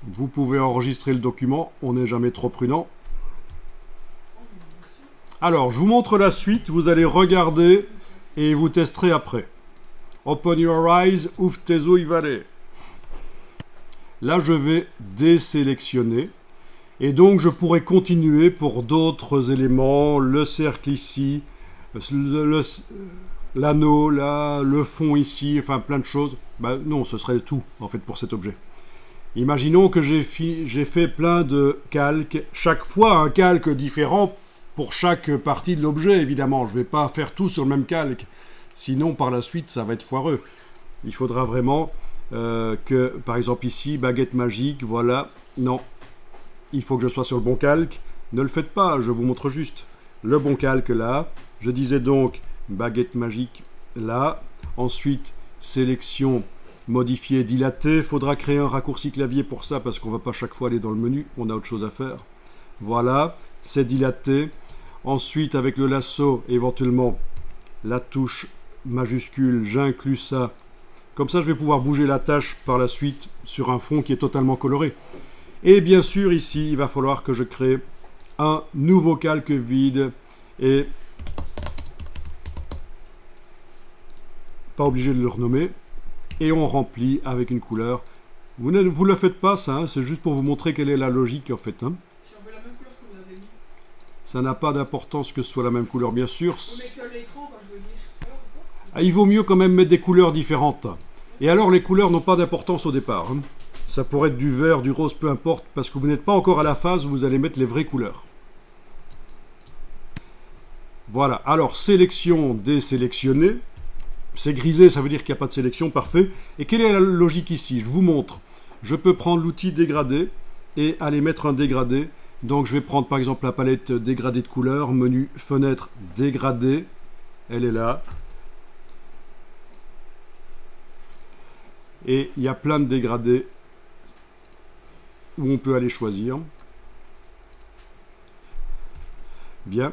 Vous pouvez enregistrer le document, on n'est jamais trop prudent. Alors, je vous montre la suite, vous allez regarder et vous testerez après. Open your eyes, ouvre tes yeux, y va aller. Là, je vais désélectionner. Et donc, je pourrais continuer pour d'autres éléments, le cercle ici, l'anneau là, le fond ici, enfin plein de choses. Ben, non, ce serait tout, en fait, pour cet objet. Imaginons que j'ai fait plein de calques, chaque fois un calque différent pour chaque partie de l'objet, évidemment. Je ne vais pas faire tout sur le même calque, sinon par la suite, ça va être foireux. Il faudra vraiment que, par exemple ici, baguette magique, voilà, non. Il faut que je sois sur le bon calque. Ne le faites pas, je vous montre juste. Le bon calque là. Je disais donc baguette magique là. Ensuite, sélection, modifier, dilater. Il faudra créer un raccourci clavier pour ça parce qu'on ne va pas chaque fois aller dans le menu. On a autre chose à faire. Voilà, c'est dilaté. Ensuite, avec le lasso, éventuellement, la touche majuscule, j'inclus ça. Comme ça, je vais pouvoir bouger la tâche par la suite sur un fond qui est totalement coloré. Et bien sûr, ici, il va falloir que je crée un nouveau calque vide. Et pas obligé de le renommer. Et on remplit avec une couleur. Vous ne le faites pas, ça, hein, c'est juste pour vous montrer quelle est la logique, en fait. Hein. Si on veut la même couleur que vous avez mis. Ça n'a pas d'importance que ce soit la même couleur, bien sûr. On met que l'écran, quand je veux dire. Ah, il vaut mieux quand même mettre des couleurs différentes. Et alors, les couleurs n'ont pas d'importance au départ. Hein. Ça pourrait être du vert, du rose, peu importe, parce que vous n'êtes pas encore à la phase où vous allez mettre les vraies couleurs. Voilà, alors sélection, désélectionner. C'est grisé, ça veut dire qu'il n'y a pas de sélection, parfait. Et quelle est la logique ici? Je vous montre. Je peux prendre l'outil dégradé et aller mettre un dégradé. Donc je vais prendre par exemple la palette dégradé de couleurs, menu fenêtre dégradé. Elle est là. Et il y a plein de dégradés où on peut aller choisir. Bien.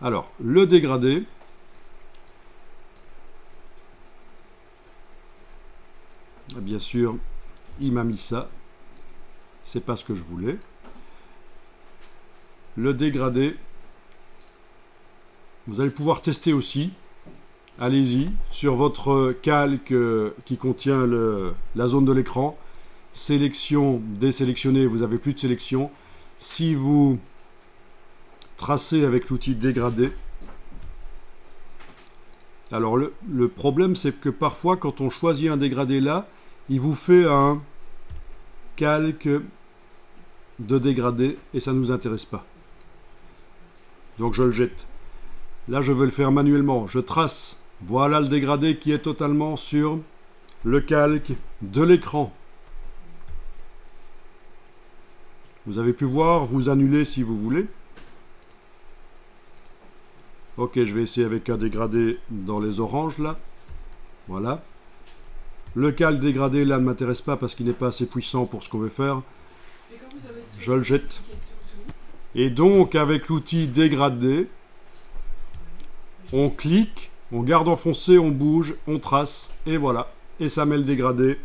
Alors, le dégradé. Bien sûr, il m'a mis ça. C'est pas ce que je voulais. Le dégradé. Vous allez pouvoir tester aussi. Allez-y, sur votre calque qui contient la zone de l'écran. Sélection, désélectionner, vous n'avez plus de sélection. Si vous tracez avec l'outil dégradé, alors le problème c'est que parfois quand on choisit un dégradé là, il vous fait un calque de dégradé et ça ne nous intéresse pas. Donc je le jette. Là je veux le faire manuellement, je trace. Voilà le dégradé qui est totalement sur le calque de l'écran. Vous avez pu voir, vous annulez si vous voulez. Ok, je vais essayer avec un dégradé dans les oranges là. Voilà. Le calque dégradé là ne m'intéresse pas parce qu'il n'est pas assez puissant pour ce qu'on veut faire. Je le jette. Et donc avec l'outil dégradé, on clique, on garde enfoncé, on bouge, on trace et voilà. Et ça met le dégradé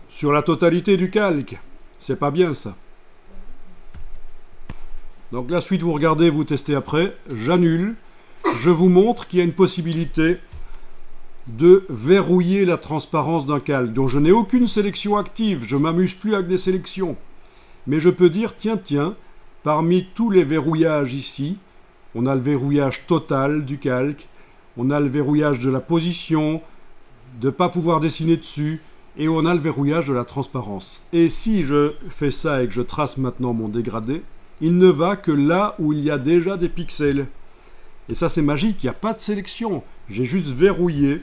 sur la totalité du calque. C'est pas bien ça. Donc la suite, vous regardez, vous testez après. J'annule. Je vous montre qu'il y a une possibilité de verrouiller la transparence d'un calque. Donc je n'ai aucune sélection active. Je ne m'amuse plus avec des sélections. Mais je peux dire, tiens, parmi tous les verrouillages ici, on a le verrouillage total du calque. On a le verrouillage de la position, de ne pas pouvoir dessiner dessus. Et on a le verrouillage de la transparence. Et si je fais ça et que je trace maintenant mon dégradé, il ne va que là où il y a déjà des pixels. Et ça c'est magique, il n'y a pas de sélection. J'ai juste verrouillé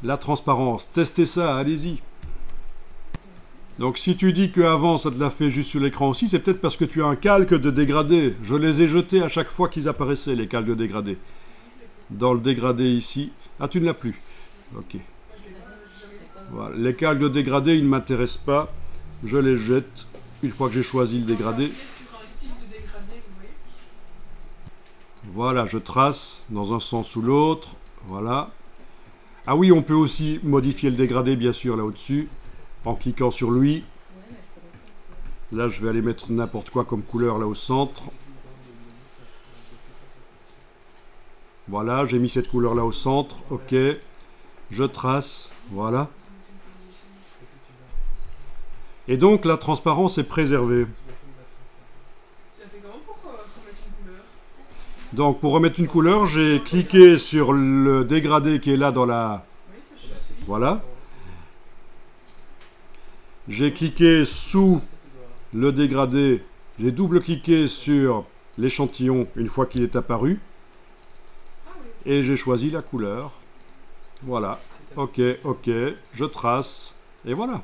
la transparence. Testez ça, allez-y. Donc si tu dis qu'avant ça te l'a fait juste sur l'écran aussi, c'est peut-être parce que tu as un calque de dégradé. Je les ai jetés à chaque fois qu'ils apparaissaient, les calques de dégradé. Dans le dégradé ici. Ah, tu ne l'as plus. Ok. Voilà. Les calques de dégradé, ils ne m'intéressent pas. Je les jette une fois que j'ai choisi le dégradé. Voilà, je trace dans un sens ou l'autre. Voilà. Ah oui, on peut aussi modifier le dégradé, bien sûr, là au-dessus. en cliquant sur lui. Là, je vais aller mettre n'importe quoi comme couleur là au centre. Voilà, j'ai mis cette couleur là au centre. Ok. Je trace. Voilà. Et donc, la transparence est préservée. Tu as fait comment pour remettre une couleur? Donc, pour remettre une couleur, j'ai cliqué sur le dégradé qui est là dans la... Oui, ça je suis. Voilà. J'ai cliqué sous le dégradé. J'ai double-cliqué sur l'échantillon une fois qu'il est apparu. Ah oui. Et j'ai choisi la couleur. Voilà. Ok, ok. Je trace. Et voilà.